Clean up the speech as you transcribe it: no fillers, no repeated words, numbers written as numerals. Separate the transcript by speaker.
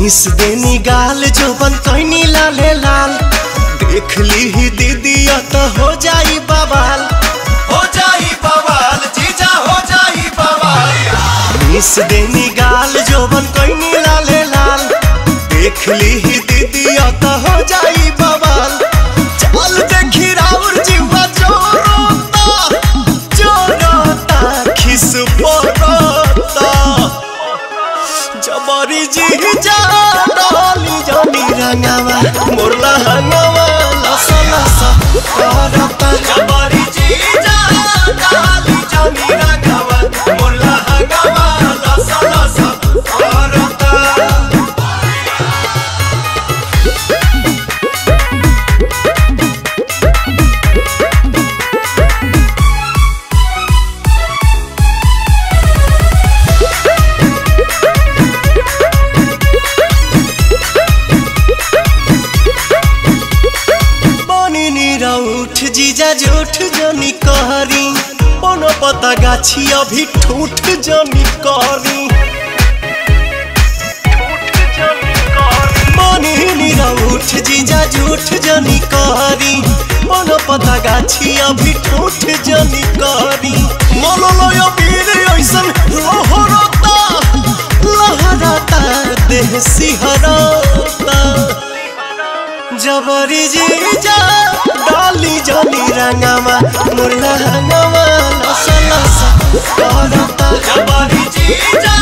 Speaker 1: Miss देनी गाल जोबन कहनी लाले लाल देख ली ही दीदी तो हो जाई बवाल जीजा हो जाई बवाल। मिस देनी गाल जोबन कहनी लाले लाल देख ली ही दीदी तो हो जाई बवाल। चल देखी राउर जीवा जोरोता खिस पोरोता जबरी जीजा डाली जानी रंगावा मोरला हंगावा लसा लसा करता जबरी जीजा डाली जानी रंगावा मोरला हंगावा लसा लसा करता। जीजा झूठ जनी कहरी पनो पता गाछी अभी ठूठ जनी कहरी उठ जीजा झूठ जनी कहरी पनो पता गाछी अभी ठूठ जनी कहरी मललय वीर ऐसन लहरता लहरता देह सिहरता जबरी जीजा डाली जानी रंगावा मुरला हंगावा लसा लसा करता जबरी जीजा।